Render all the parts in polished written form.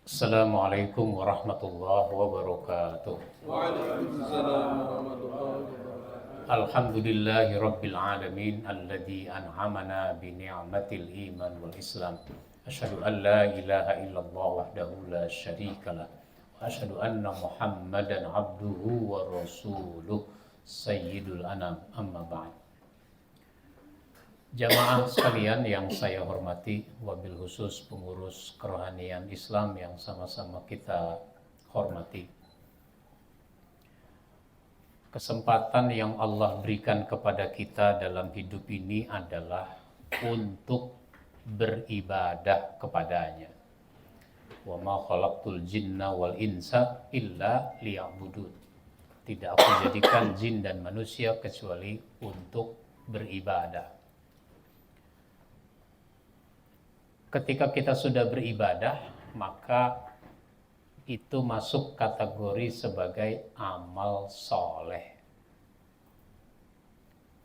Assalamualaikum warahmatullahi wabarakatuh. Waalaikumsalam warahmatullahi wabarakatuh. Alhamdulillahi rabbil alamin alladzi an'amana bi ni'matil iman wal islam. Asyhadu an la ilaha illallah wahdahu la syarikalah wa asyhadu anna Muhammadan abduhu wa rasuluh sayyidul anam amma ba'd. Jamaah sekalian yang saya hormati, wabil khusus pengurus kerohanian Islam yang sama-sama kita hormati. Kesempatan yang Allah berikan kepada kita dalam hidup ini adalah untuk beribadah kepadanya. Wa ma khalaqtul jinna wal insa illa liya'budun. Tidak aku jadikan jin dan manusia kecuali untuk beribadah. Ketika kita sudah beribadah, maka itu masuk kategori sebagai amal soleh.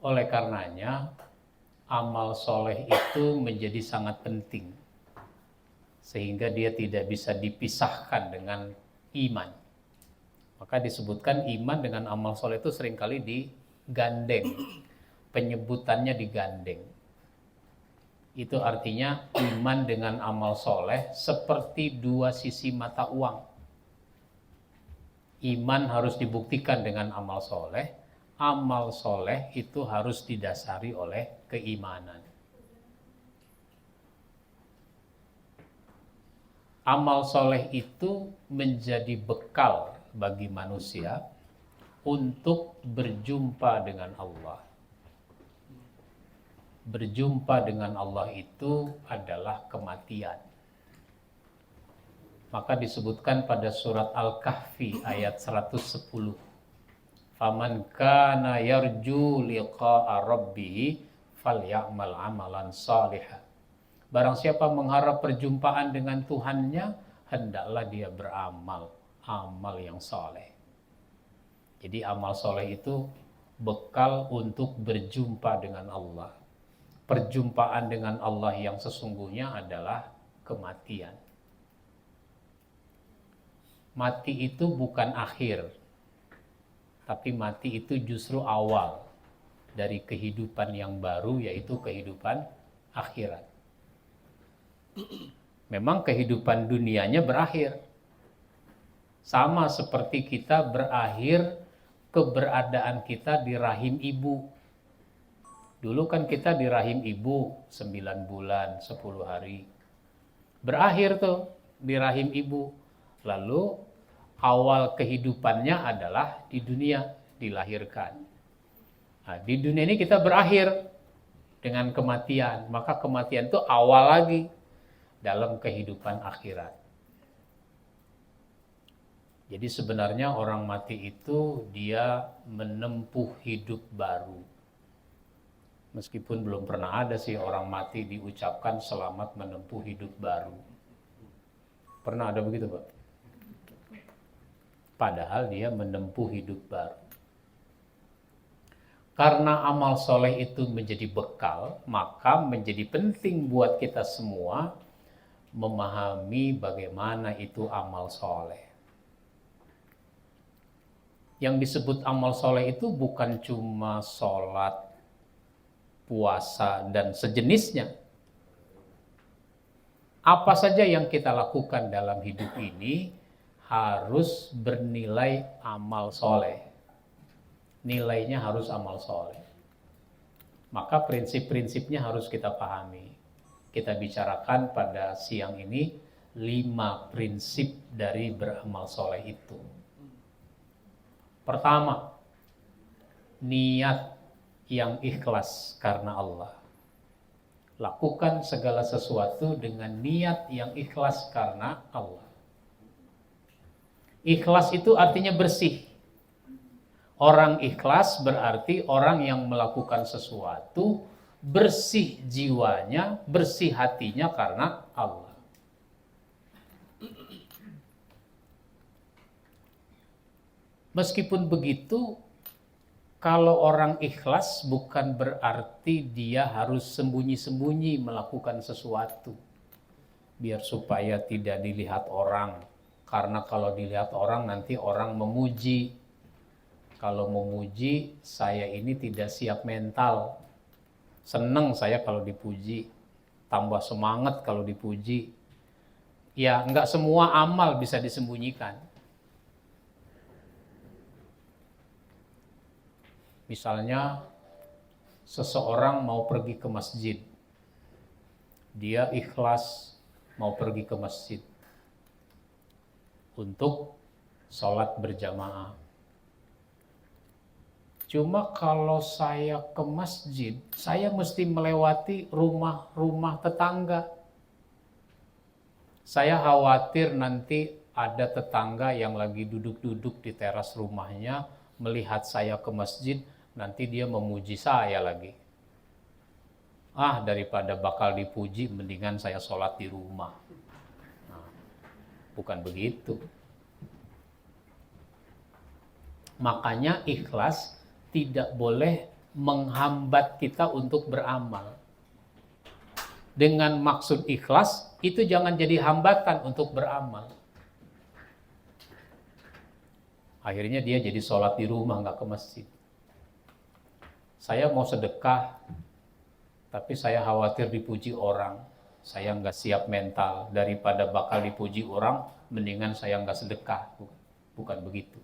Oleh karenanya, amal soleh itu menjadi sangat penting, sehingga dia tidak bisa dipisahkan dengan iman. Maka disebutkan iman dengan amal soleh itu seringkali digandeng, penyebutannya digandeng. Itu artinya iman dengan amal soleh seperti dua sisi mata uang. Iman harus dibuktikan dengan amal soleh. Amal soleh itu harus didasari oleh keimanan. Amal soleh itu menjadi bekal bagi manusia untuk berjumpa dengan Allah. Berjumpa dengan Allah itu adalah kematian. Maka disebutkan pada surat Al-Kahfi ayat 110. Faman kana yarju liqa'a rabbih falya'mal 'amalan shalihan. Barang siapa mengharap perjumpaan dengan Tuhannya, hendaklah dia beramal amal yang saleh. Jadi amal saleh itu bekal untuk berjumpa dengan Allah. Perjumpaan dengan Allah yang sesungguhnya adalah kematian. Mati itu bukan akhir, tapi mati itu justru awal dari kehidupan yang baru, yaitu kehidupan akhirat. Memang kehidupan dunianya berakhir, sama seperti kita berakhir keberadaan kita di rahim ibu. Dulu kan kita di rahim ibu 9 bulan, 10 hari. Berakhir tuh di rahim ibu. Lalu awal kehidupannya adalah di dunia, dilahirkan. Nah, di dunia ini kita berakhir dengan kematian. Maka kematian itu awal lagi dalam kehidupan akhirat. Jadi sebenarnya orang mati itu dia menempuh hidup baru. Meskipun belum pernah ada sih orang mati diucapkan selamat menempuh hidup baru. Pernah ada begitu, Pak? Padahal dia menempuh hidup baru. Karena amal soleh itu menjadi bekal, maka menjadi penting buat kita semua memahami bagaimana itu amal soleh. Yang disebut amal soleh itu bukan cuma sholat, puasa, dan sejenisnya. Apa saja yang kita lakukan dalam hidup ini harus bernilai amal soleh. Nilainya harus amal soleh. Maka prinsip-prinsipnya harus kita pahami. Kita bicarakan pada siang ini 5 prinsip dari beramal soleh itu. Pertama, niat yang ikhlas karena Allah. Lakukan segala sesuatu dengan niat yang ikhlas karena Allah. Ikhlas itu artinya bersih. Orang ikhlas berarti orang yang melakukan sesuatu bersih jiwanya, bersih hatinya karena Allah. Meskipun begitu, kalau orang ikhlas bukan berarti dia harus sembunyi-sembunyi melakukan sesuatu. biar supaya tidak dilihat orang. Karena kalau dilihat orang nanti orang memuji. Kalau memuji, saya ini tidak siap mental. Seneng saya kalau dipuji, tambah semangat kalau dipuji. Ya, enggak semua amal bisa disembunyikan. Misalnya, seseorang mau pergi ke masjid. Dia ikhlas mau pergi ke masjid untuk sholat berjamaah. Cuma kalau saya ke masjid, saya mesti melewati rumah-rumah tetangga. Saya khawatir nanti ada tetangga yang lagi duduk-duduk di teras rumahnya, melihat saya ke masjid, nanti dia memuji saya lagi. Daripada bakal dipuji, mendingan saya sholat di rumah. Nah, bukan begitu. Makanya ikhlas tidak boleh menghambat kita untuk beramal. Dengan maksud ikhlas, itu jangan jadi hambatan untuk beramal. Akhirnya dia jadi sholat di rumah, nggak ke masjid. Saya mau sedekah, tapi saya khawatir dipuji orang. Saya nggak siap mental. Daripada bakal dipuji orang, mendingan saya nggak sedekah. Bukan begitu.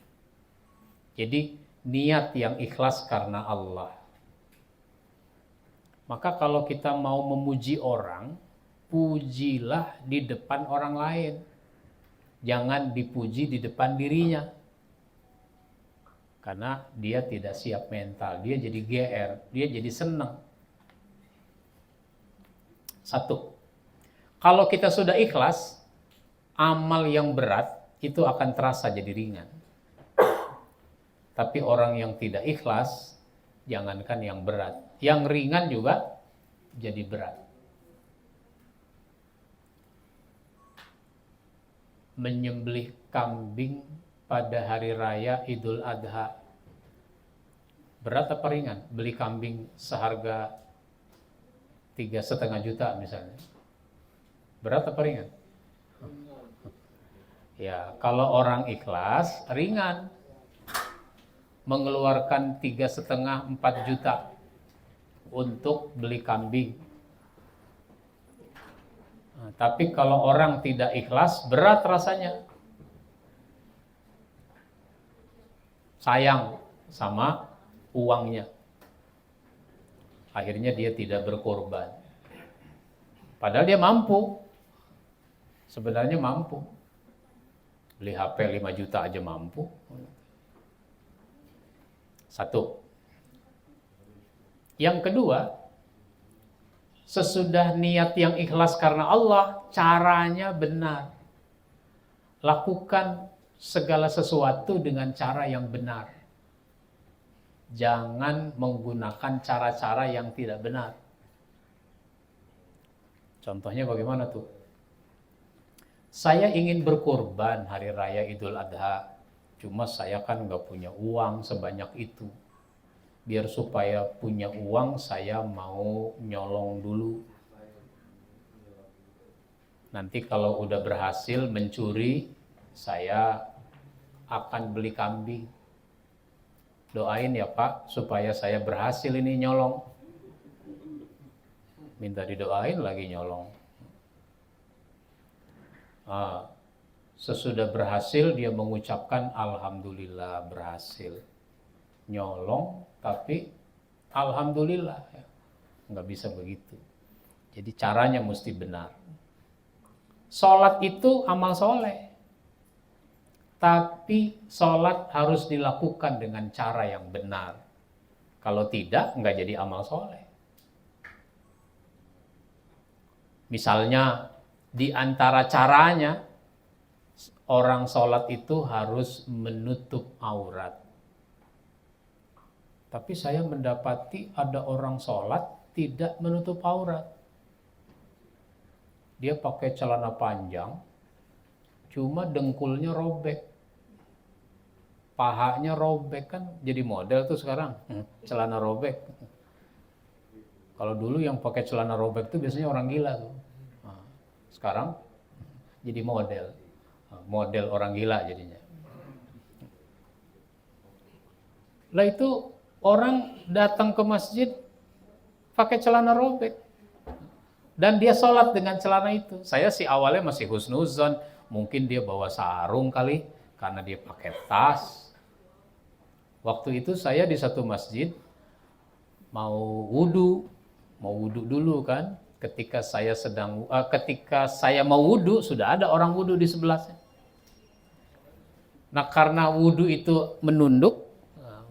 Jadi niat yang ikhlas karena Allah. Maka kalau kita mau memuji orang, pujilah di depan orang lain. Jangan dipuji di depan dirinya. Karena dia tidak siap mental, dia jadi GR, dia jadi senang. Satu, kalau kita sudah ikhlas, amal yang berat itu akan terasa jadi ringan. Tapi orang yang tidak ikhlas, jangankan yang berat, yang ringan juga jadi berat. Menyembelih kambing pada hari raya Idul Adha, berat apa ringan? Beli kambing seharga 3,5 juta misalnya, berat apa ringan? Ya, kalau orang ikhlas ringan, mengeluarkan 3,5-4 juta untuk beli kambing. Nah, tapi kalau orang tidak ikhlas, berat rasanya. Sayang sama uangnya. Akhirnya dia tidak berkorban. Padahal dia mampu. Sebenarnya mampu. Beli HP 5 juta aja mampu. Satu. Yang kedua, sesudah niat yang ikhlas karena Allah, caranya benar. Lakukan segala sesuatu dengan cara yang benar. Jangan menggunakan cara-cara yang tidak benar. Contohnya bagaimana tuh? Saya ingin berkorban hari raya Idul Adha. Cuma saya kan nggak punya uang sebanyak itu. Biar supaya punya uang, saya mau nyolong dulu. Nanti kalau udah berhasil mencuri, saya akan beli kambing. Doain ya Pak, supaya saya berhasil ini nyolong. Minta didoain lagi nyolong. Sesudah berhasil dia mengucapkan Alhamdulillah berhasil. Nyolong tapi Alhamdulillah. Nggak bisa begitu. Jadi caranya mesti benar. Sholat itu amal soleh. Tapi sholat harus dilakukan dengan cara yang benar. Kalau tidak, nggak jadi amal soleh. Misalnya, di antara caranya, orang sholat itu harus menutup aurat. Tapi saya mendapati ada orang sholat tidak menutup aurat. Dia pakai celana panjang, cuma dengkulnya robek. Pahanya robek, kan jadi model tuh sekarang, celana robek. Kalau dulu yang pakai celana robek tuh biasanya orang gila tuh. Nah, sekarang jadi model orang gila jadinya. Lah itu orang datang ke masjid pakai celana robek dan dia sholat dengan celana itu. Saya sih awalnya masih husnuzon, mungkin dia bawa sarung kali karena dia pakai tas. Waktu itu saya di satu masjid mau wudu dulu kan. Ketika saya mau wudu, sudah ada orang wudu di sebelahnya. Nah, karena wudu itu menunduk,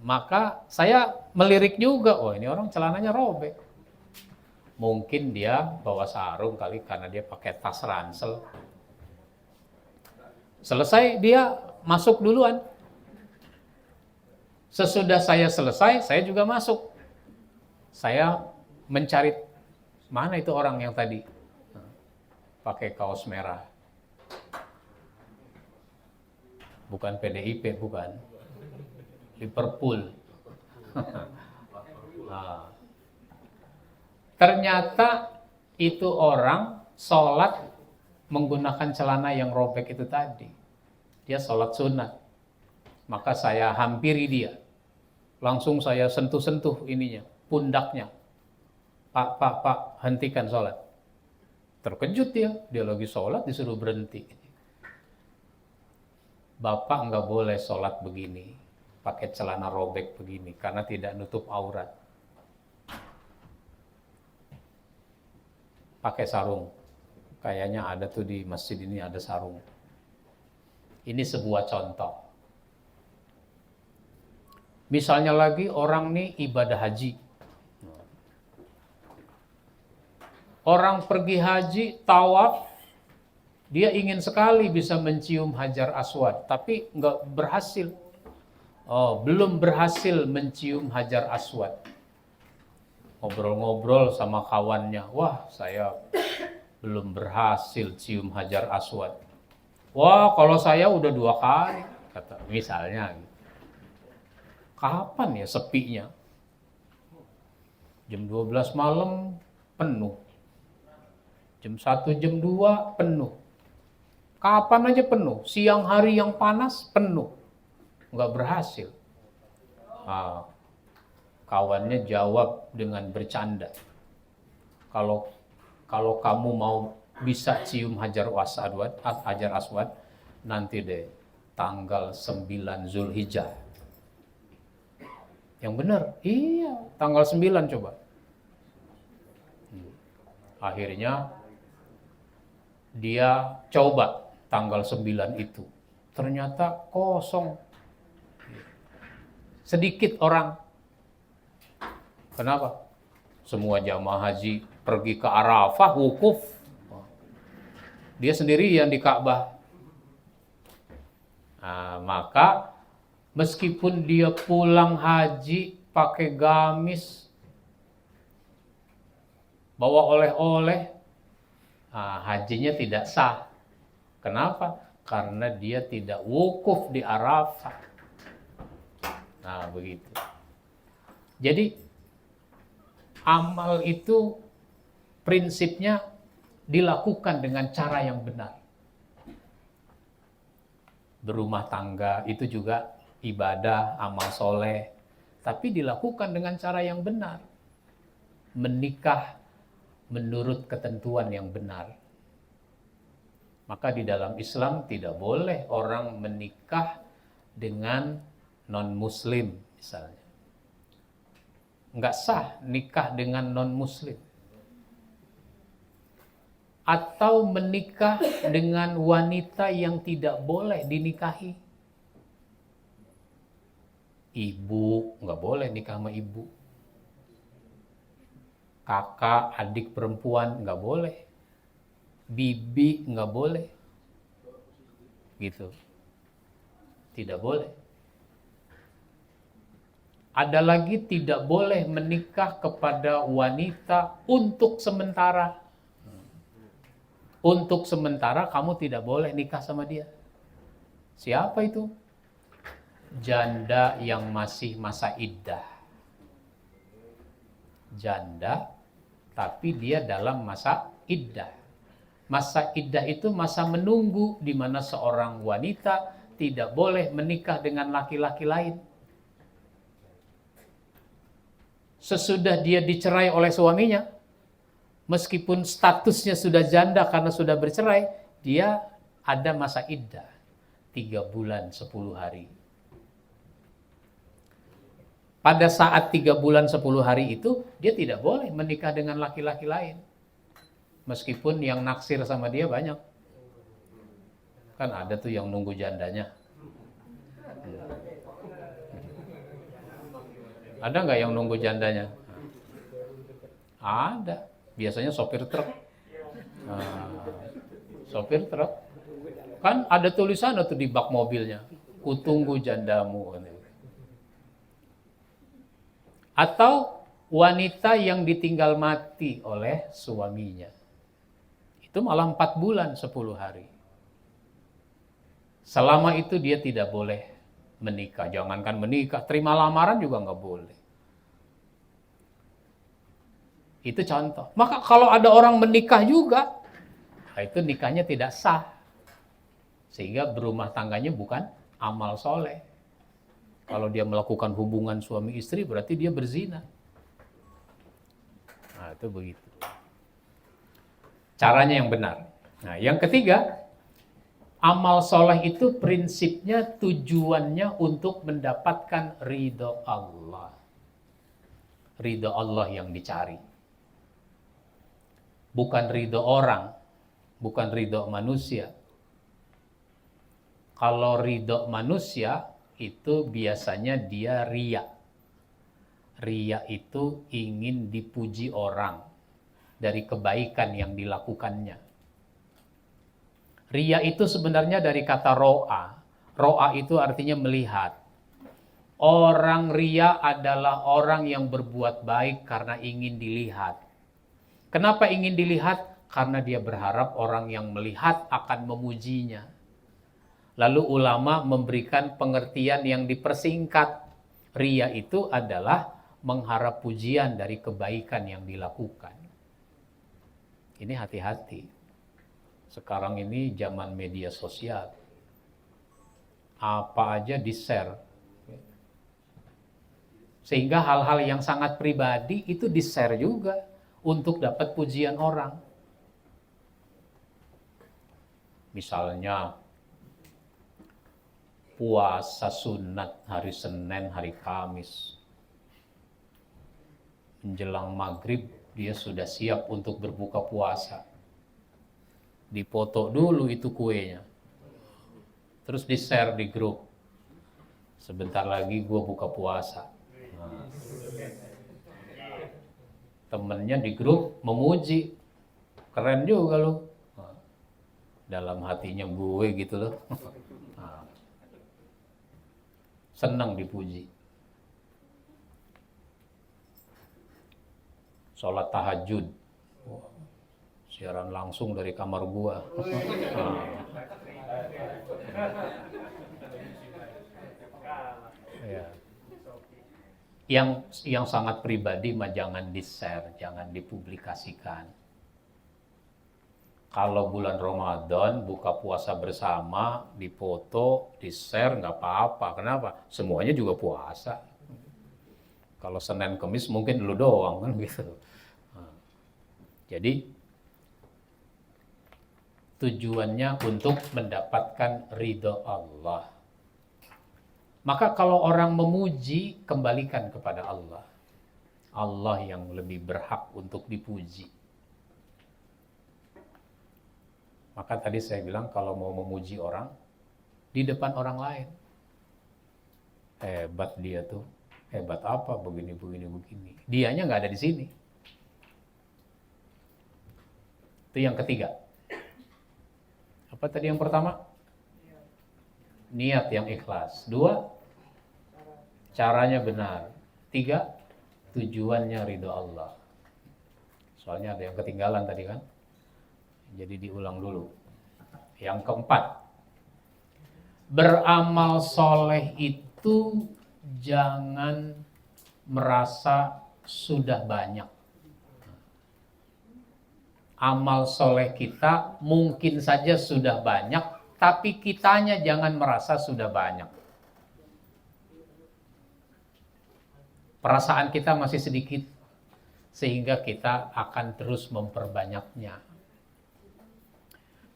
maka saya melirik juga, oh ini orang celananya robek. Mungkin dia bawa sarung kali karena dia pakai tas ransel. Selesai dia masuk duluan. Sesudah saya selesai, saya juga masuk. Saya mencari mana itu orang yang tadi pakai kaos merah. Bukan PDIP, bukan. Liverpool. Nah, ternyata itu orang sholat menggunakan celana yang robek itu tadi. Dia sholat sunat. Maka saya hampiri dia. Langsung saya sentuh-sentuh ininya, pundaknya. Pak, hentikan sholat. Terkejut dia lagi sholat disuruh berhenti. Bapak nggak boleh sholat begini, pakai celana robek begini, karena tidak nutup aurat. Pakai sarung. Kayaknya ada tuh di masjid ini ada sarung. Ini sebuah contoh. Misalnya lagi orang nih ibadah haji. Orang pergi haji, tawaf, dia ingin sekali bisa mencium Hajar Aswad, tapi nggak berhasil. Belum berhasil mencium Hajar Aswad. Ngobrol-ngobrol sama kawannya, wah saya belum berhasil cium Hajar Aswad. Wah kalau saya udah 2 kali, kata misalnya. Kapan ya sepinya? Jam 12 malam penuh. Jam 1, jam 2 penuh. Kapan aja penuh. Siang hari yang panas penuh. Nggak berhasil. Kawannya jawab dengan bercanda. Kalau kamu mau bisa cium Hajar Aswad, nanti deh tanggal 9 Zulhijjah. Yang benar? Iya, tanggal 9 coba. Akhirnya dia coba tanggal 9 itu. Ternyata kosong. Sedikit orang. Kenapa? Semua jamaah haji pergi ke Arafah, wukuf. Dia sendirian di Ka'bah. Maka meskipun dia pulang haji pakai gamis, bawa oleh-oleh, hajinya tidak sah. Kenapa? Karena dia tidak wukuf di Arafah. Nah, begitu. Jadi, amal itu prinsipnya dilakukan dengan cara yang benar. Berumah tangga itu juga ibadah, amal soleh. Tapi dilakukan dengan cara yang benar. Menikah menurut ketentuan yang benar. Maka di dalam Islam tidak boleh orang menikah dengan non-muslim misalnya. Enggak sah nikah dengan non-muslim. Atau menikah dengan wanita yang tidak boleh dinikahi. Ibu, enggak boleh nikah sama ibu. Kakak, adik perempuan, enggak boleh. Bibi, enggak boleh. Gitu. Tidak boleh. Ada lagi tidak boleh menikah kepada wanita untuk sementara. Untuk sementara kamu tidak boleh nikah sama dia. Siapa itu? Janda yang masih masa iddah. Janda, tapi dia dalam masa iddah. Masa iddah itu masa menunggu di mana seorang wanita tidak boleh menikah dengan laki-laki lain. Sesudah dia dicerai oleh suaminya, meskipun statusnya sudah janda karena sudah bercerai, dia ada masa iddah 3 bulan 10 hari. Pada saat 3 bulan 10 hari itu, dia tidak boleh menikah dengan laki-laki lain. Meskipun yang naksir sama dia banyak. Kan ada tuh yang nunggu jandanya. Ada nggak yang nunggu jandanya? Ada. Biasanya sopir truk. Nah, sopir truk. Kan ada tulisan tuh di bak mobilnya. Kutunggu jandamu. Atau wanita yang ditinggal mati oleh suaminya. Itu malah 4 bulan 10 hari. Selama itu dia tidak boleh menikah. Jangankan menikah, terima lamaran juga nggak boleh. Itu contoh. Maka kalau ada orang menikah juga, nah itu nikahnya tidak sah. Sehingga berumah tangganya bukan amal soleh. Kalau dia melakukan hubungan suami istri berarti dia berzina. Nah itu begitu. Caranya yang benar. Nah yang ketiga, amal soleh itu prinsipnya tujuannya untuk mendapatkan ridho Allah. Ridho Allah yang dicari. Bukan ridho orang, bukan ridho manusia. Kalau ridho manusia, itu biasanya dia riya. Riya itu ingin dipuji orang dari kebaikan yang dilakukannya. Riya itu sebenarnya dari kata ro'a. Ro'a itu artinya melihat. Orang riya adalah orang yang berbuat baik karena ingin dilihat. Kenapa ingin dilihat? Karena dia berharap orang yang melihat akan memujinya. Lalu ulama memberikan pengertian yang dipersingkat. Riya itu adalah mengharap pujian dari kebaikan yang dilakukan. Ini hati-hati. Sekarang ini zaman media sosial. Apa aja di-share. Sehingga hal-hal yang sangat pribadi itu di-share juga untuk dapat pujian orang. Misalnya puasa sunat hari Senin, hari Kamis. Menjelang maghrib dia sudah siap untuk berbuka puasa. Dipoto dulu itu kuenya. Terus di-share di grup. Sebentar lagi gue buka puasa. Nah. Temennya di grup memuji. Keren juga lo. Nah. Dalam hatinya gue gitu loh. Nah. Senang dipuji. Sholat tahajud. Siaran langsung dari kamar gua. Ya. Yang sangat pribadi mah jangan di-share, jangan dipublikasikan. Kalau bulan Ramadan buka puasa bersama, dipoto, di-share nggak apa-apa. Kenapa? Semuanya juga puasa. Kalau Senin Kemis mungkin lu doang kan gitu. Jadi tujuannya untuk mendapatkan ridho Allah. Maka kalau orang memuji, kembalikan kepada Allah. Allah yang lebih berhak untuk dipuji. Maka tadi saya bilang kalau mau memuji orang, di depan orang lain. Hebat dia tuh. Hebat apa? Begini. Dianya nggak ada di sini. Itu yang ketiga. Apa tadi yang pertama? Niat yang ikhlas. 2, caranya benar. 3, tujuannya ridho Allah. Soalnya ada yang ketinggalan tadi kan. Jadi diulang dulu. Yang keempat, beramal soleh itu jangan merasa sudah banyak. Amal soleh kita mungkin saja sudah banyak, tapi kitanya jangan merasa sudah banyak. Perasaan kita masih sedikit, sehingga kita akan terus memperbanyaknya.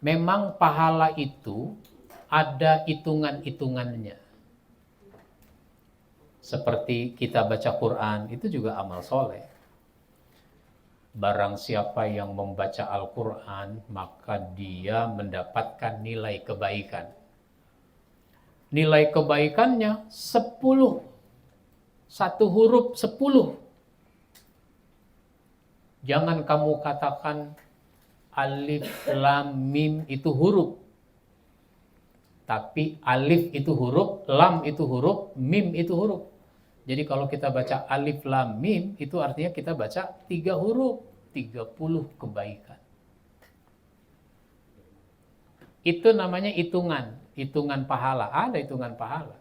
Memang pahala itu ada hitungan-hitungannya. Seperti kita baca Quran, itu juga amal soleh. Barang siapa yang membaca Al-Quran, maka dia mendapatkan nilai kebaikan. Nilai kebaikannya 10. Satu huruf 10. Jangan kamu katakan alif, lam, mim itu huruf. Tapi alif itu huruf, lam itu huruf, mim itu huruf. Jadi kalau kita baca alif, lam, mim, itu artinya kita baca 3 huruf, 30 kebaikan. Itu namanya hitungan, hitungan pahala. Ada hitungan pahala.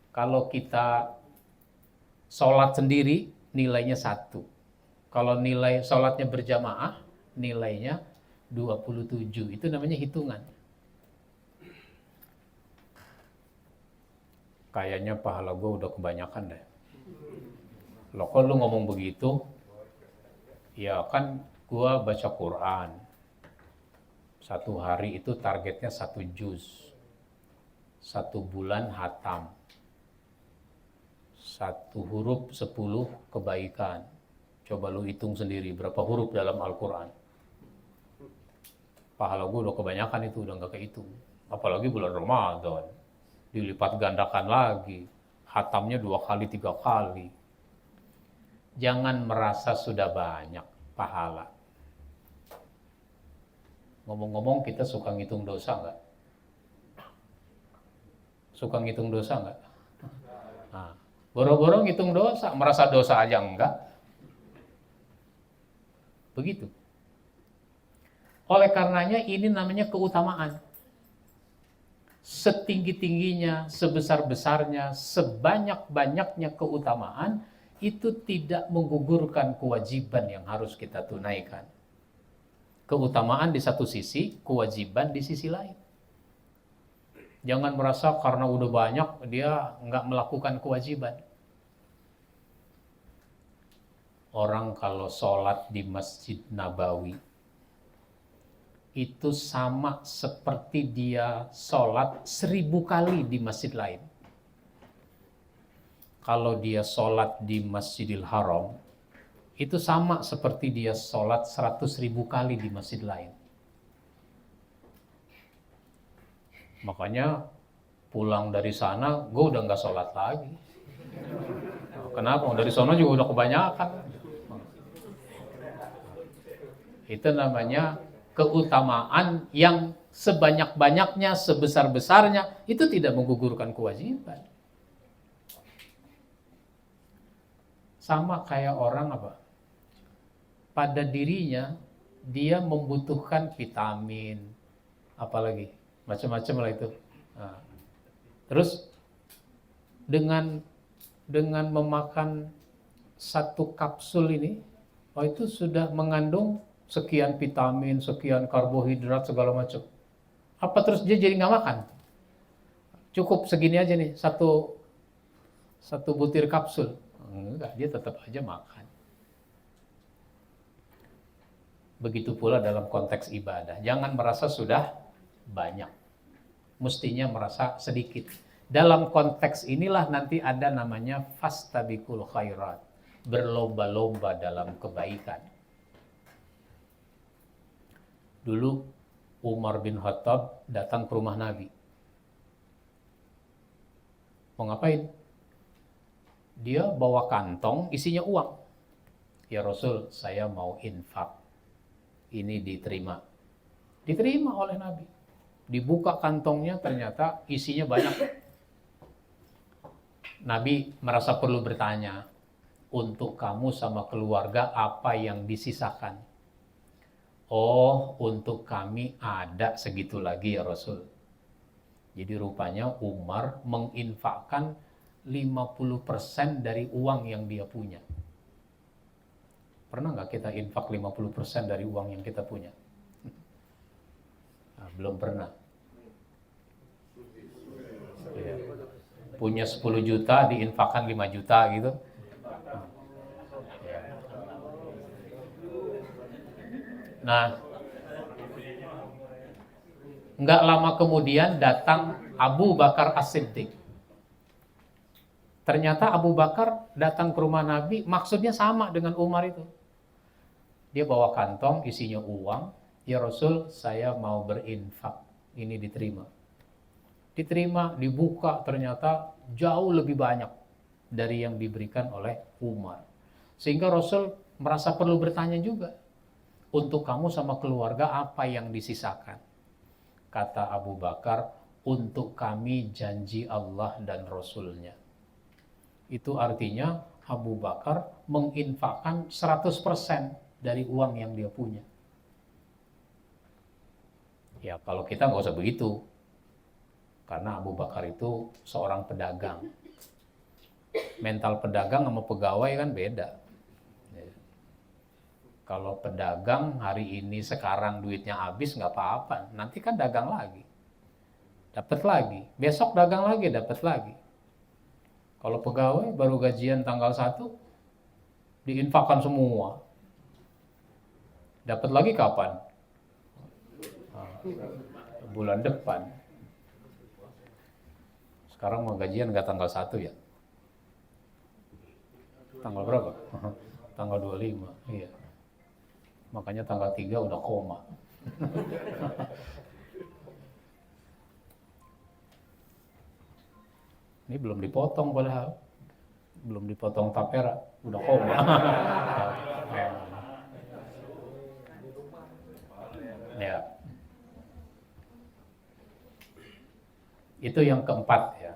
Kalau kita sholat sendiri, nilainya 1. Kalau nilai sholatnya berjamaah, nilainya 27. Itu namanya hitungan. Kayaknya pahala gue udah kebanyakan deh. Loh kok lu ngomong begitu? Ya kan gue baca Quran. 1 hari itu targetnya 1 juz. 1 bulan hatam. 1 huruf 10 kebaikan. Coba lu hitung sendiri berapa huruf dalam Al-Quran. Pahala gue udah kebanyakan itu, udah gak kehitung. Apalagi bulan Ramadan. Dilipat gandakan lagi. Hatamnya 2 kali, 3 kali. Jangan merasa sudah banyak pahala. Ngomong-ngomong, kita suka ngitung dosa gak? Suka ngitung dosa gak? Nah, boro-boro ngitung dosa, merasa dosa aja enggak. Begitu. Oleh karenanya ini namanya keutamaan. Setinggi-tingginya, sebesar-besarnya, sebanyak-banyaknya keutamaan, itu tidak menggugurkan kewajiban yang harus kita tunaikan. Keutamaan di satu sisi, kewajiban di sisi lain. Jangan merasa karena udah banyak, dia nggak melakukan kewajiban. Orang kalau sholat di Masjid Nabawi, itu sama seperti dia sholat 1000 kali di masjid lain. Kalau dia sholat di Masjidil Haram, itu sama seperti dia sholat 100.000 kali di masjid lain. Makanya pulang dari sana, gue udah nggak sholat lagi. Kenapa? Dari sana juga udah kebanyakan. Itu namanya keutamaan yang sebanyak-banyaknya, sebesar-besarnya, itu tidak menggugurkan kewajiban. Sama kayak orang apa? Pada dirinya, dia membutuhkan vitamin, apalagi, macam-macam lah itu. Nah, terus dengan memakan 1 kapsul ini, oh itu sudah mengandung sekian vitamin, sekian karbohidrat, segala macam. Apa terus dia jadi nggak makan? Cukup segini aja nih, satu butir kapsul. Enggak, dia tetap aja makan. Begitu pula dalam konteks ibadah. Jangan merasa sudah banyak. Mestinya merasa sedikit. Dalam konteks inilah nanti ada namanya fastabiqul khairat. Berlomba-lomba dalam kebaikan. Dulu Umar bin Khattab datang ke rumah Nabi. Mau ngapain? Dia bawa kantong isinya uang. Ya Rasul, saya mau infak. Ini diterima. Diterima oleh Nabi. Dibuka kantongnya, ternyata isinya banyak. Nabi merasa perlu bertanya, untuk kamu sama keluarga apa yang disisakan? Oh, untuk kami ada segitu lagi ya Rasul. Jadi rupanya Umar menginfakkan 50% dari uang yang dia punya. Pernah nggak kita infak 50% dari uang yang kita punya? Nah, belum pernah. Ya. Punya 10 juta diinfakkan 5 juta gitu. Ya. Nah, nggak lama kemudian datang Abu Bakar As-Siddiq. Ternyata Abu Bakar datang ke rumah Nabi, maksudnya sama dengan Umar itu. Dia bawa kantong isinya uang, ya Rasul, saya mau berinfak. Ini diterima. Diterima, dibuka, ternyata jauh lebih banyak dari yang diberikan oleh Umar. Sehingga Rasul merasa perlu bertanya juga, untuk kamu sama keluarga apa yang disisakan? Kata Abu Bakar, untuk kami janji Allah dan Rasulnya. Itu artinya Abu Bakar menginfakkan 100% dari uang yang dia punya. Ya kalau kita nggak usah begitu. Karena Abu Bakar itu seorang pedagang. Mental pedagang sama pegawai kan beda. Kalau pedagang hari ini sekarang duitnya habis nggak apa-apa. Nanti kan dagang lagi. Dapat lagi. Besok dagang lagi, dapat lagi. Kalau pegawai baru gajian tanggal 1 diinfakkan semua. Dapat lagi kapan? Bulan depan. Sekarang mau gajian nggak tanggal 1 ya? Tanggal berapa? Tanggal 25. Iya. Makanya tanggal 3 udah koma. Ini belum dipotong padahal. Belum dipotong tapera, udah koma. Ya. Itu yang keempat ya.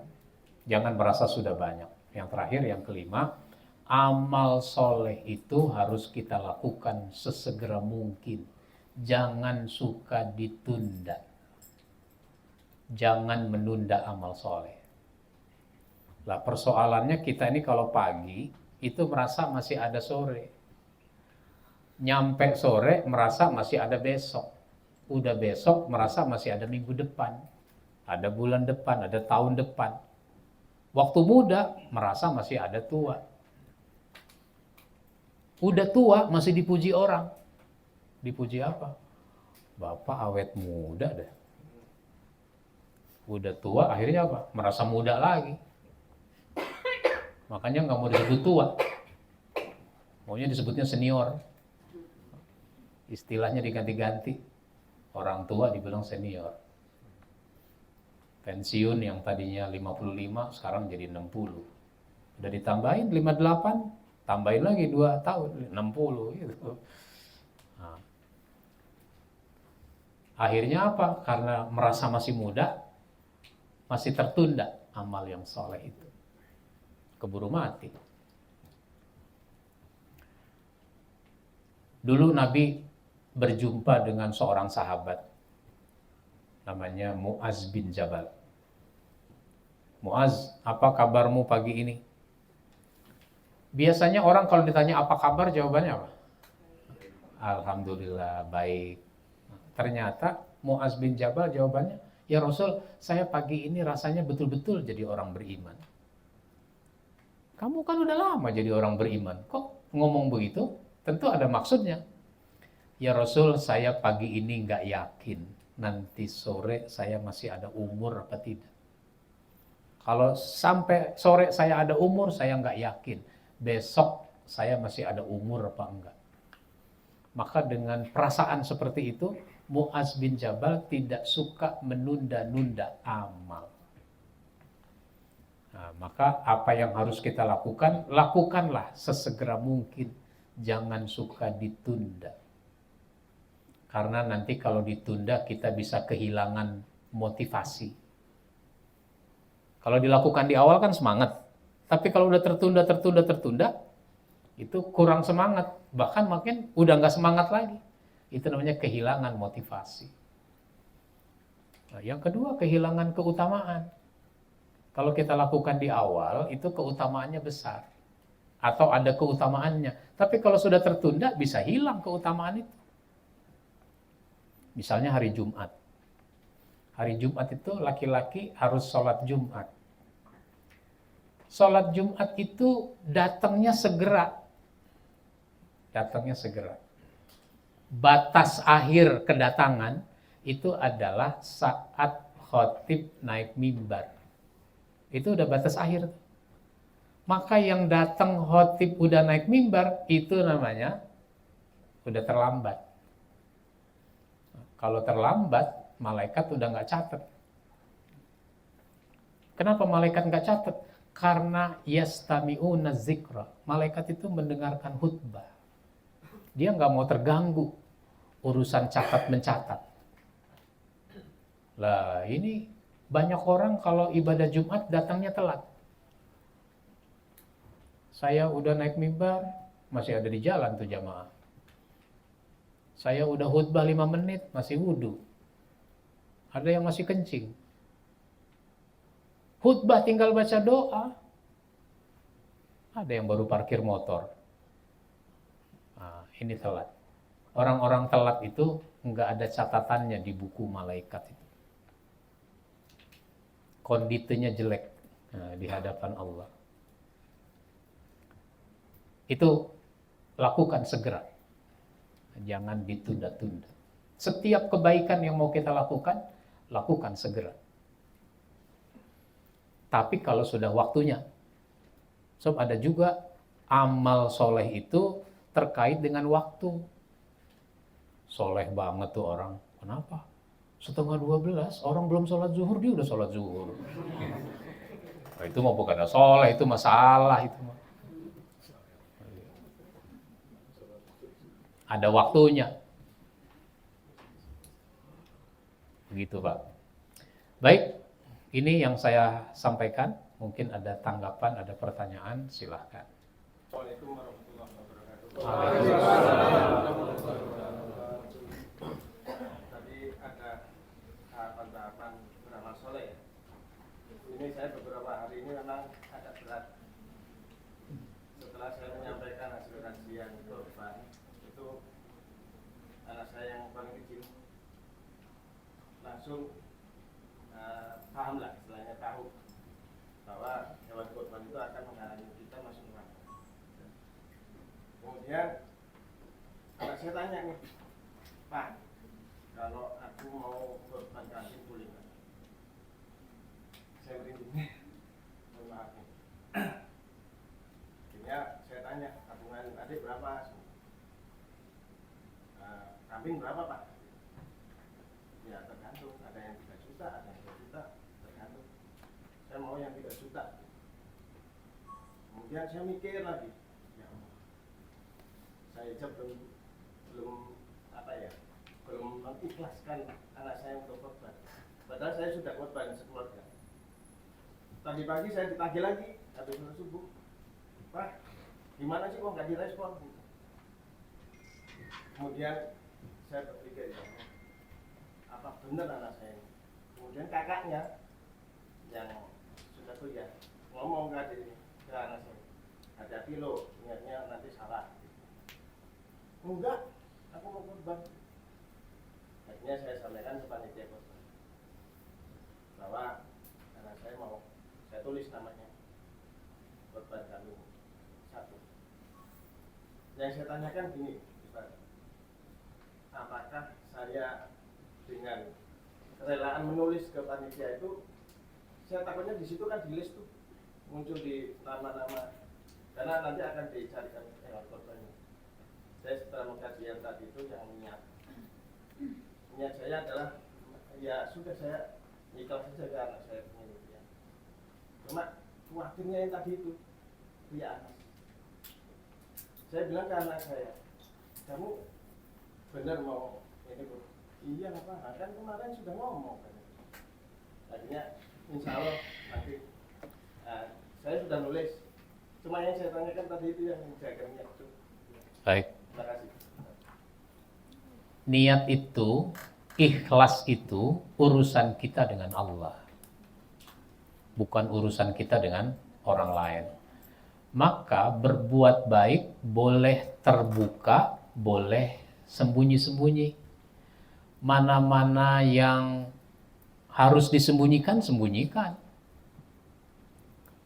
Jangan merasa sudah banyak. Yang terakhir, yang kelima, amal soleh itu harus kita lakukan sesegera mungkin. Jangan suka ditunda. Jangan menunda amal soleh. Lah persoalannya kita ini kalau pagi itu merasa masih ada sore. Nyampe sore merasa masih ada besok. Udah besok merasa masih ada minggu depan. Ada bulan depan, ada tahun depan. Waktu muda merasa masih ada tua. Udah tua masih dipuji orang. Dipuji apa? Bapak awet muda deh. Udah tua akhirnya apa? Merasa muda lagi. Makanya nggak mau disebut tua, maunya disebutnya senior. Istilahnya diganti-ganti. Orang tua dibilang senior. Pensiun yang tadinya 55 sekarang jadi 60. Udah ditambahin 58, tambahin lagi 2 tahun 60 gitu. Nah. Akhirnya apa? Karena merasa masih muda, masih tertunda amal yang soleh itu. Keburu mati. Dulu Nabi berjumpa dengan seorang sahabat namanya Mu'az bin Jabal. Mu'az, apa kabarmu pagi ini? Biasanya orang kalau ditanya apa kabar, jawabannya apa? Alhamdulillah, baik. Ternyata Mu'az bin Jabal jawabannya, ya Rasul, saya pagi ini rasanya betul-betul jadi orang beriman. Kamu kan udah lama jadi orang beriman. Kok ngomong begitu? Tentu ada maksudnya. Ya Rasul, saya pagi ini nggak yakin. Nanti sore saya masih ada umur apa tidak. Kalau sampai sore saya ada umur, saya nggak yakin. Besok saya masih ada umur apa enggak. Maka dengan perasaan seperti itu, Mu'az bin Jabal tidak suka menunda-nunda amal. Nah, maka apa yang harus kita lakukan, lakukanlah sesegera mungkin. Jangan suka ditunda. Karena nanti kalau ditunda kita bisa kehilangan motivasi. Kalau dilakukan di awal kan semangat. Tapi kalau udah tertunda, itu kurang semangat. Bahkan makin udah nggak semangat lagi. Itu namanya kehilangan motivasi. Nah, yang kedua, kehilangan keutamaan. Kalau kita lakukan di awal, itu keutamaannya besar. atau ada keutamaannya. Tapi kalau sudah tertunda bisa hilang keutamaan itu. Misalnya hari Jumat. Hari Jumat itu laki-laki harus sholat Jumat. Sholat Jumat itu datangnya segera. Datangnya segera. Batas akhir kedatangan itu adalah saat khotib naik mimbar. Itu udah batas akhir. Maka yang datang khotib udah naik mimbar, itu namanya udah terlambat. Kalau terlambat, malaikat udah nggak catat. Kenapa malaikat nggak catat? Karena yastami'una zikra. Malaikat itu mendengarkan khutbah. Dia nggak mau terganggu urusan catat-mencatat. Lah ini banyak orang kalau ibadah Jumat datangnya telat. Saya udah naik mimbar, masih ada di jalan tuh jamaah. Saya udah khutbah 5 menit, masih wudhu. Ada yang masih kencing. Khutbah tinggal baca doa. Ada yang baru parkir motor. Nah, ini telat. Orang-orang telat itu nggak ada catatannya di buku malaikat itu. Konditenya jelek di hadapan Allah. Itu lakukan segera. Jangan ditunda-tunda. Setiap kebaikan yang mau kita lakukan, lakukan segera. Tapi kalau sudah waktunya. Sob, ada juga amal soleh itu terkait dengan waktu. Soleh banget tuh orang. Kenapa? 11:30, orang belum sholat zuhur, dia udah sholat zuhur. Nah, itu mah bukan soleh, itu masalah. Itu mah. Ada waktunya. Begitu, Pak. Baik, ini yang saya sampaikan. Mungkin ada tanggapan, ada pertanyaan, silahkan. Waalaikumsalam warahmatullahi wabarakatuh. Tadi ada tahapan-tahapan beramal soleh ya. Ini saya beberapa hari ini memang agak berat. Setelah saya menyampaikan hasil kajian korban, itu anak saya yang paling kecil langsung paham lah, istilahnya tahu bahwa hewan korban itu akan menghalangi kita masuk neraka. Kemudian anak saya tanya nih, Pak, kalau aku mau korban kambing boleh nggak? Saya merinding, mohon maaf nih. Akhirnya saya tanya, tabungan adik berapa? Kambing berapa, Pak? Ya tergantung, ada yang 3 juta, ada yang 2 juta, tergantung. Saya mau yang 3 juta. Kemudian saya mikir lagi, ya Allah, saya aja belum mengikhlaskan anak saya untuk korban. Padahal saya sudah korban sekeluarga. Tadi pagi saya ditagih lagi habis subuh, Pak, gimana sih kok nggak direspon? Kemudian saya berpikir, ya apa benar anak saya ini? Kemudian kakaknya yang sudah kuliah ngomong ke anak saya, hati-hati lo, ingatnya nanti salah. Enggak, aku mau korban. Akhirnya saya sampaikan ke panitia korban bahwa anak saya mau, saya tulis namanya korban kambing 1. Yang saya tanyakan gini, apakah saya dengan kerelaan menulis ke panitia itu, saya takutnya di situ kan di list tuh muncul di nama-nama, karena nanti akan dicarikan hewan korbannya. Saya setelah mengkaji yang tadi itu, yang niat saya adalah ya sudah, saya ikhlas saja ke anak saya punya ya. Cuma khawatirnya yang tadi itu ya anak. Saya bilang ke anak saya, kamu benar mau ini Bu? Iya Pak, kan kemarin sudah ngomong kan. Akhirnya insya Allah nanti saya sudah nulis. Cuma yang saya tanyakan tadi itu yang jaganya itu. Baik. Terima kasih. Niat itu, ikhlas itu urusan kita dengan Allah. Bukan urusan kita dengan orang lain. maka berbuat baik boleh terbuka, boleh sembunyi-sembunyi. Mana-mana yang harus disembunyikan, sembunyikan.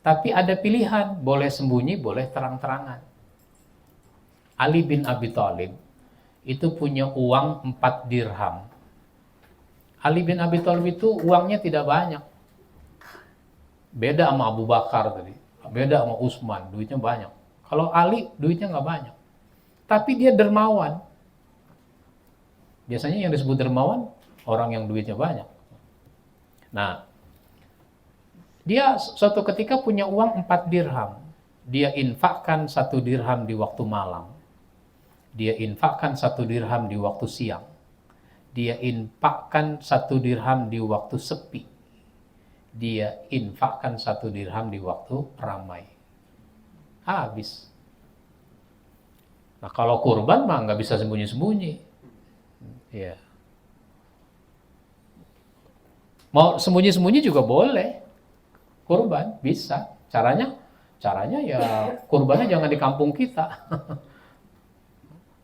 Tapi ada pilihan, boleh sembunyi, boleh terang-terangan. Ali bin Abi Thalib itu punya uang 4 dirham. Ali bin Abi Thalib itu uangnya tidak banyak. Beda sama Abu Bakar tadi, beda sama Utsman, duitnya banyak. Kalau Ali duitnya nggak banyak. Tapi dia dermawan. Biasanya yang disebut dermawan orang yang duitnya banyak. Nah, dia suatu ketika punya uang 4 dirham. Dia infakkan 1 dirham di waktu malam. Dia infakkan 1 dirham di waktu siang. Dia infakkan 1 dirham di waktu sepi. Dia infakkan 1 dirham di waktu ramai. Habis. Nah, kalau kurban mah nggak bisa sembunyi-sembunyi. Ya. Mau sembunyi-sembunyi juga boleh. Kurban bisa. Caranya ya kurbannya jangan di kampung kita.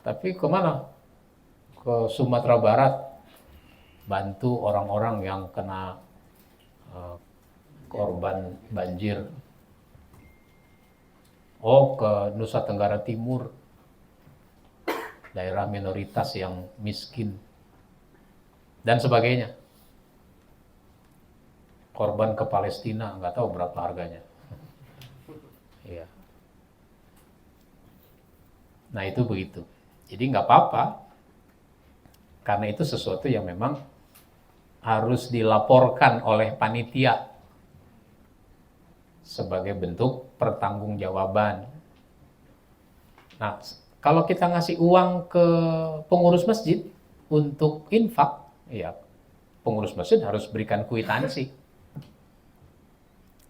Tapi kemana? Ke Sumatera Barat. Bantu orang-orang yang kena korban banjir. Oh, ke Nusa Tenggara Timur. Daerah minoritas yang miskin. Dan sebagainya. Korban ke Palestina, nggak tahu berapa harganya. Iya. Nah, itu begitu. Jadi nggak apa-apa. Karena itu sesuatu yang memang harus dilaporkan oleh panitia sebagai bentuk pertanggungjawaban. Nah, kalau kita ngasih uang ke pengurus masjid untuk infak, ya pengurus masjid harus berikan kwitansi.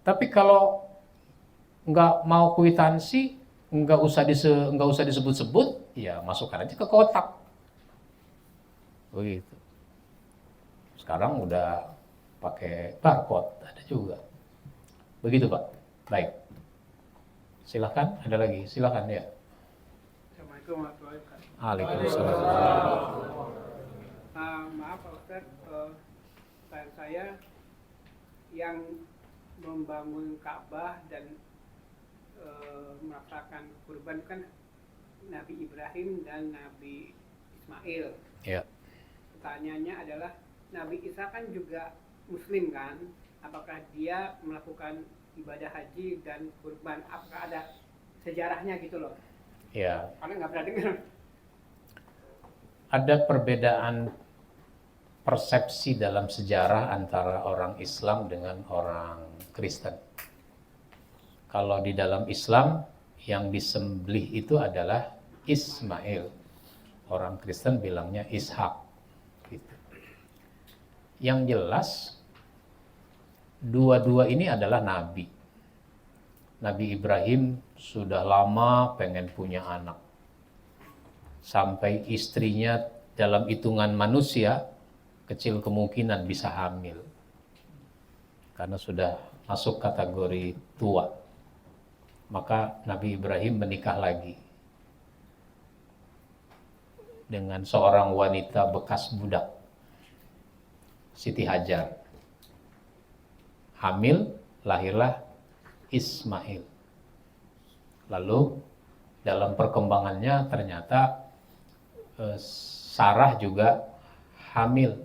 Tapi kalau nggak mau kwitansi, nggak usah disebut-sebut, ya masukkan aja ke kotak. Begitu. Sekarang udah pakai barcode, ada juga. Begitu Pak. Baik. Silahkan, ada lagi. Silahkan ya. Assalamualaikum warahmatullahi wabarakatuh. Waalaikumsalam. Maaf Pak Ustaz, pertanyaan saya yang membangun Ka'bah dan melaksanakan kurban kan Nabi Ibrahim dan Nabi Ismail. Ya. Pertanyaannya adalah Nabi Isa kan juga Muslim kan? Apakah dia melakukan ibadah haji dan kurban? Apakah ada sejarahnya gitu loh? Ya. Karena nggak pernah dengar. Ada perbedaan persepsi dalam sejarah antara orang Islam dengan orang Kristen. Kalau di dalam Islam yang disembelih itu adalah Ismail. Orang Kristen bilangnya Ishak. Gitu. Yang jelas dua-dua ini adalah nabi. Nabi Ibrahim sudah lama pengen punya anak. Sampai istrinya dalam hitungan manusia kecil kemungkinan bisa hamil. Karena sudah masuk kategori tua. Maka Nabi Ibrahim menikah lagi dengan seorang wanita bekas budak, Siti Hajar. Hamil, lahirlah Ismail. Lalu dalam perkembangannya ternyata Sarah juga hamil,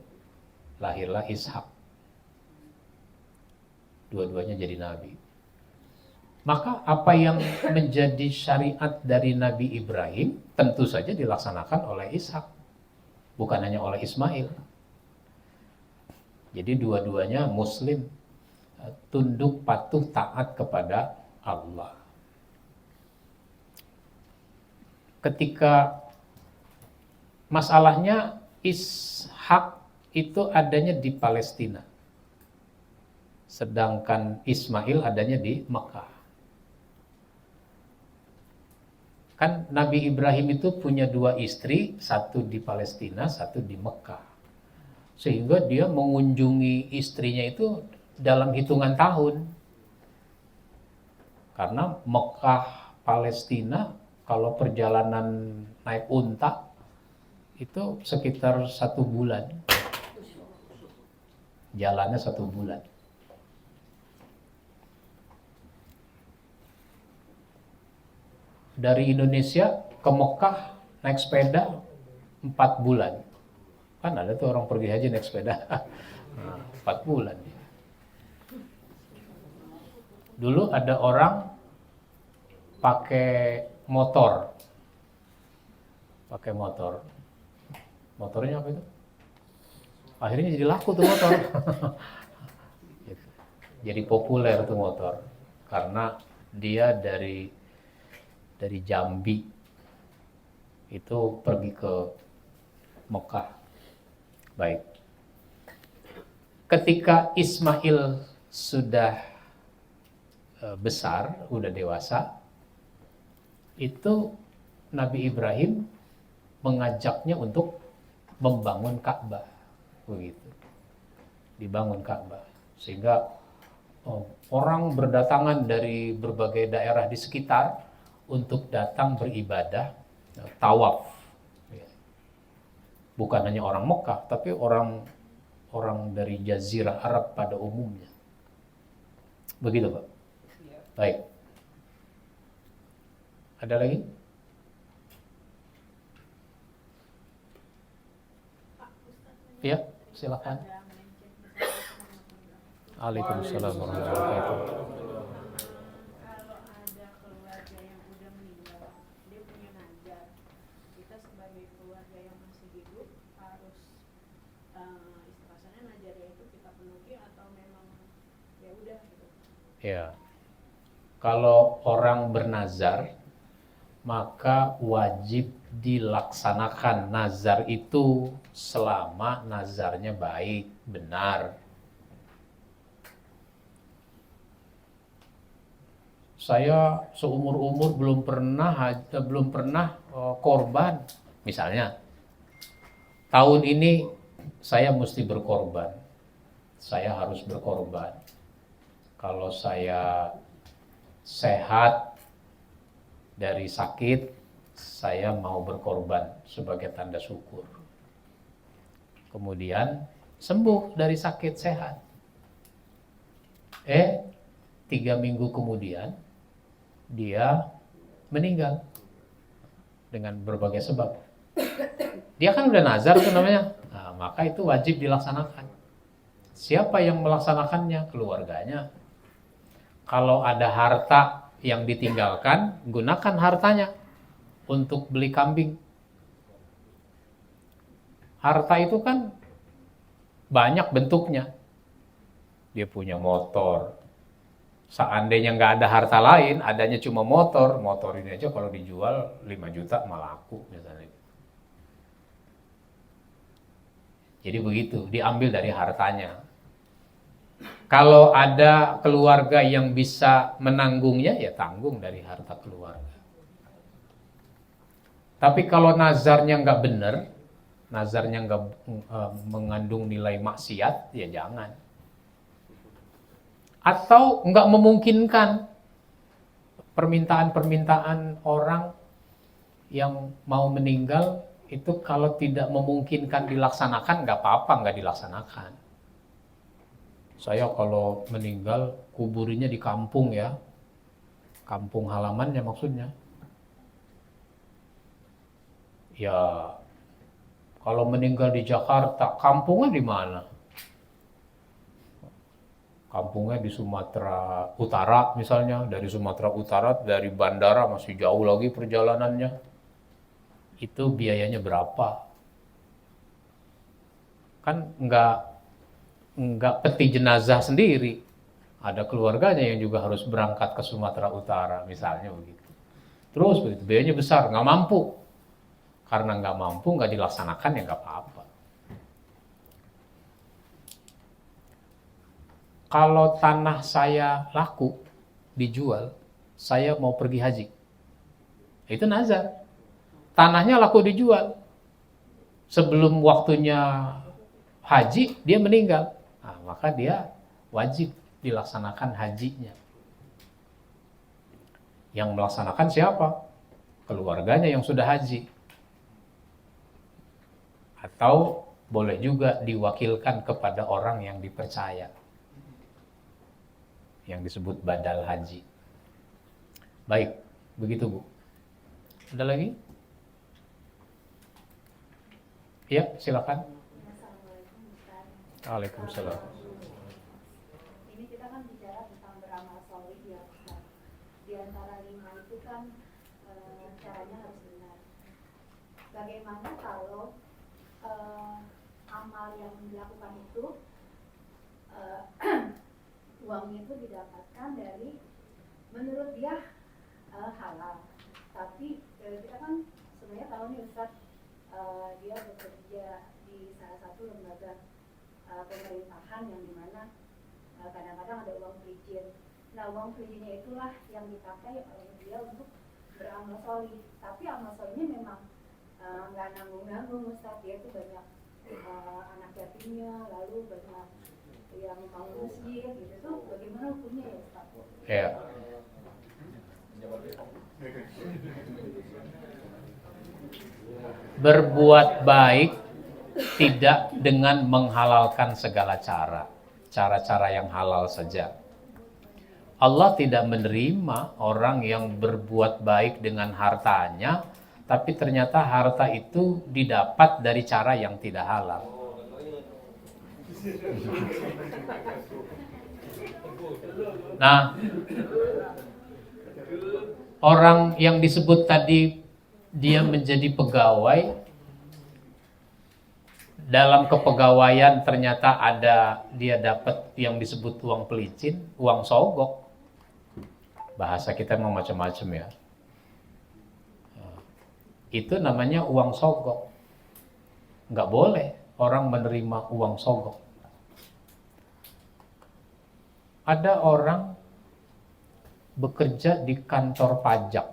lahirlah Ishak. Dua-duanya jadi nabi. Maka apa yang menjadi syariat dari Nabi Ibrahim tentu saja dilaksanakan oleh Ishak, bukan hanya oleh Ismail. Jadi dua-duanya Muslim, tunduk patuh taat kepada Allah. Ketika masalahnya Ishak itu adanya di Palestina, sedangkan Ismail adanya di Mekah. Kan Nabi Ibrahim itu punya 2 istri, satu di Palestina, satu di Mekah. Sehingga dia mengunjungi istrinya itu dalam hitungan tahun. Karena Mekah Palestina kalau perjalanan naik unta itu sekitar 1 bulan. Jalannya 1 bulan. Dari Indonesia ke Mekah naik sepeda 4 bulan. Kan ada tuh orang pergi haji naik sepeda. Nah, 4 bulan. Dulu ada orang pakai motor. Pakai motor. Motornya apa itu? Akhirnya jadi laku tuh motor. Jadi populer tuh motor. Karena dia dari Jambi itu pergi ke Mekah. Baik. Ketika Ismail sudah besar, udah dewasa, itu Nabi Ibrahim mengajaknya untuk membangun Ka'bah, begitu. Dibangun Ka'bah, sehingga orang berdatangan dari berbagai daerah di sekitar untuk datang beribadah, tawaf. Bukan hanya orang Mekah, tapi orang dari Jazirah Arab pada umumnya. Begitu, Pak. Baik. Ada lagi? Ya, silakan. Waalaikumsalam warahmatullahi wabarakatuh. Kalau ada keluarga yang udah meninggal, dia punya nazar. Kita sebagai keluarga yang masih hidup harus istilahnya nazarnya itu kita penuhi atau memang ya udah gitu. Ya. Kalau orang bernazar, maka wajib dilaksanakan nazar itu selama nazarnya baik, benar. Saya seumur-umur belum pernah korban. Misalnya, tahun ini saya mesti berkorban. Saya harus berkorban. Kalau saya sehat dari sakit, saya mau berkorban sebagai tanda syukur. Kemudian sembuh dari sakit, sehat. 3 minggu kemudian dia meninggal dengan berbagai sebab. Dia kan udah nazar itu namanya. Nah, maka itu wajib dilaksanakan. Siapa yang melaksanakannya? Keluarganya. Kalau ada harta yang ditinggalkan, gunakan hartanya untuk beli kambing. Harta itu kan banyak bentuknya. Dia punya motor. Seandainya nggak ada harta lain, adanya cuma motor ini aja kalau dijual 5 juta malah laku misalnya. Jadi begitu, diambil dari hartanya. Kalau ada keluarga yang bisa menanggungnya, ya tanggung dari harta keluarga. Tapi kalau nazarnya nggak benar, nazarnya nggak mengandung nilai maksiat, ya jangan. Atau nggak memungkinkan permintaan-permintaan orang yang mau meninggal itu kalau tidak memungkinkan dilaksanakan, nggak apa-apa nggak dilaksanakan. Saya kalau meninggal kuburnya di kampung ya, kampung halamannya maksudnya. Ya kalau meninggal di Jakarta, kampungnya di mana? Kampungnya di Sumatera Utara misalnya, dari Sumatera Utara, dari bandara masih jauh lagi perjalanannya. Itu biayanya berapa? Kan nggak peti jenazah sendiri. Ada keluarganya yang juga harus berangkat ke Sumatera Utara misalnya begitu. Terus begitu, biayanya besar, nggak mampu. Karena nggak mampu, nggak dilaksanakan ya nggak apa-apa. Kalau tanah saya laku, dijual, saya mau pergi haji. Itu nazar. Tanahnya laku dijual. Sebelum waktunya haji, dia meninggal. Nah, maka dia wajib dilaksanakan hajinya. Yang melaksanakan siapa? Keluarganya yang sudah haji. Atau boleh juga diwakilkan kepada orang yang dipercaya, yang disebut badal haji. Baik, begitu Bu. Ada lagi? Ya, silakan. Assalamualaikum Ustaz. Waalaikumsalam. Ini kita kan bicara tentang beramal soleh ya Ustaz. Di antara 5 itu kan caranya harus benar. Bagaimana kalau amal yang dilakukan itu uangnya itu didapatkan dari menurut dia halal, tapi kita kan sebenarnya tahu nih Ustaz, dia bekerja di salah satu lembaga pemerintahan yang dimana kadang-kadang ada uang pelicin. Nah, uang pelicinnya itulah yang dipakai oleh dia untuk beramal soleh. Tapi amal solehnya memang nggak nanggung-nanggung Ustaz. Dia itu banyak anak yatimnya, lalu banyak yang bangun masjid gitu. Itu bagaimana hukumnya ya Ustaz? Ya. Berbuat baik tidak dengan menghalalkan segala cara-cara yang halal saja. Allah tidak menerima orang yang berbuat baik dengan hartanya, tapi ternyata harta itu didapat dari cara yang tidak halal. Nah, orang yang disebut tadi dia menjadi pegawai, dalam kepegawaian ternyata ada dia dapat yang disebut uang pelicin, uang sogok. Bahasa kita memang macam-macam ya. Itu namanya uang sogok. Nggak boleh orang menerima uang sogok. Ada orang bekerja di kantor pajak.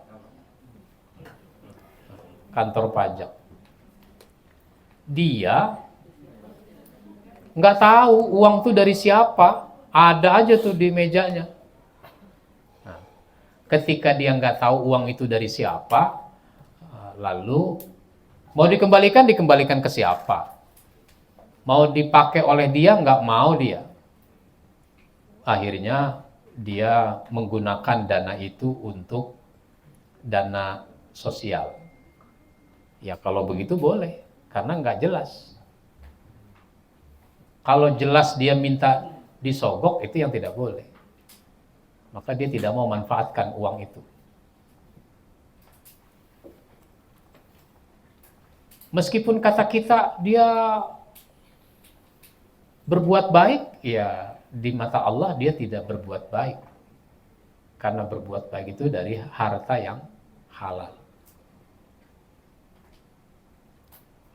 Kantor pajak. Dia nggak tahu uang itu dari siapa. Ada aja tuh di mejanya. Nah, ketika dia nggak tahu uang itu dari siapa, lalu mau dikembalikan ke siapa? Mau dipakai oleh dia, nggak mau dia. Akhirnya dia menggunakan dana itu untuk dana sosial. Ya kalau begitu boleh, karena nggak jelas. Kalau jelas dia minta disogok, itu yang tidak boleh. Maka dia tidak mau manfaatkan uang itu. Meskipun kata kita dia berbuat baik, ya di mata Allah dia tidak berbuat baik. Karena berbuat baik itu dari harta yang halal.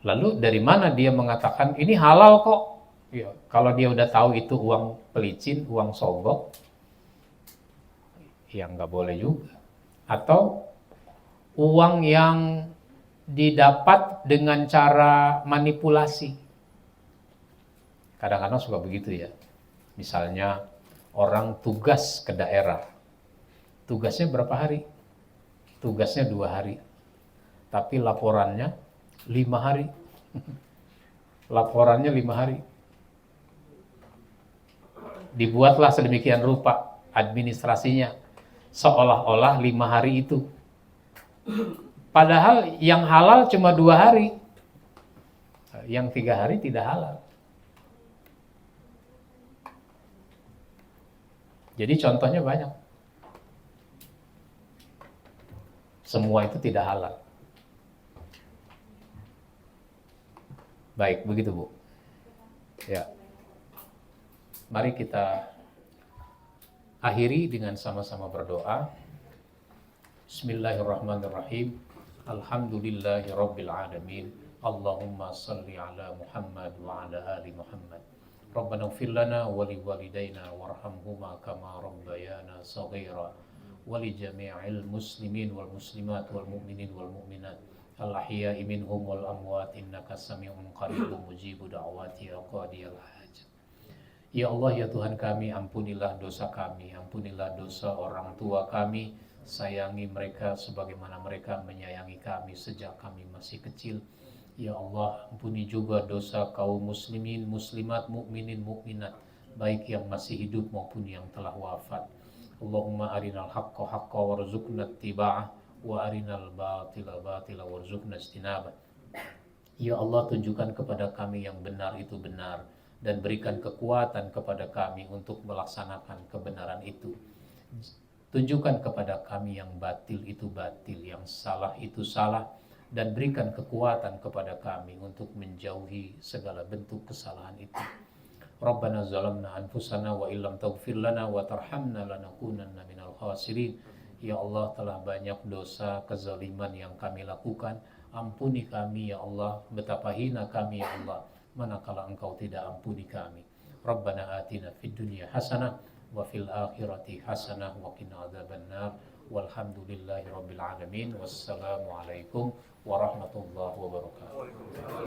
Lalu dari mana dia mengatakan ini halal kok? Ya, kalau dia udah tahu itu uang pelicin, uang sogok, ya nggak boleh juga. Atau uang yang didapat dengan cara manipulasi. Kadang-kadang suka begitu ya. Misalnya orang tugas ke daerah. Tugasnya berapa hari? Tugasnya 2 hari. Tapi laporannya 5 hari. Laporannya 5 hari. Dibuatlah sedemikian rupa administrasinya. Seolah-olah 5 hari itu. Padahal yang halal cuma 2 hari. Yang 3 hari tidak halal. Jadi contohnya banyak. Semua itu tidak halal. Baik, begitu Bu. Ya. Mari kita akhiri dengan sama-sama berdoa. Bismillahirrahmanirrahim. Alhamdulillahirabbil alamin. Allahumma shalli ala Muhammad wa ala ali Muhammad. Rabbana ighfir lana wa liwalidayna warhamhuma kama rabbayana shaghira. Wa li jami'il muslimin wal muslimat wal mu'minin wal mu'minat. Al-ahya'i minhum wal amwat innaka sami'un qaribun mujibu da'wati ya qadiyal hajat. Ya Allah ya Tuhan kami, ampunilah dosa kami, ampunilah dosa orang tua kami, Sayangi mereka sebagaimana mereka menyayangi kami sejak kami masih kecil. Ya Allah, ampuni juga dosa kaum muslimin, muslimat, mukminin, mukminat, baik yang masih hidup maupun yang telah wafat. Allahumma arinal haqqa haqqa warzuqna ittiba'ah wa arinal batila batila warzuqna istinabah. Ya Allah, tunjukkan kepada kami yang benar itu benar dan berikan kekuatan kepada kami untuk melaksanakan kebenaran itu. Tunjukkan kepada kami yang batil itu batil, yang salah itu salah, dan berikan kekuatan kepada kami untuk menjauhi segala bentuk kesalahan itu. Rabbana zalamna anfusana wa illam taghfir lana wa tarhamna lanakunanna minal khasirin. Ya Allah, telah banyak dosa kezaliman yang kami lakukan. Ampuni kami ya Allah, betapa hina kami ya Allah, manakala Engkau tidak ampuni kami. Rabbana atina fid dunya hasanah wa fil akhirati hasanah wa qina adzabannar. Walhamdulillahi rabbil alamin. Wassalamu alaikum warahmatullahi wabarakatuh.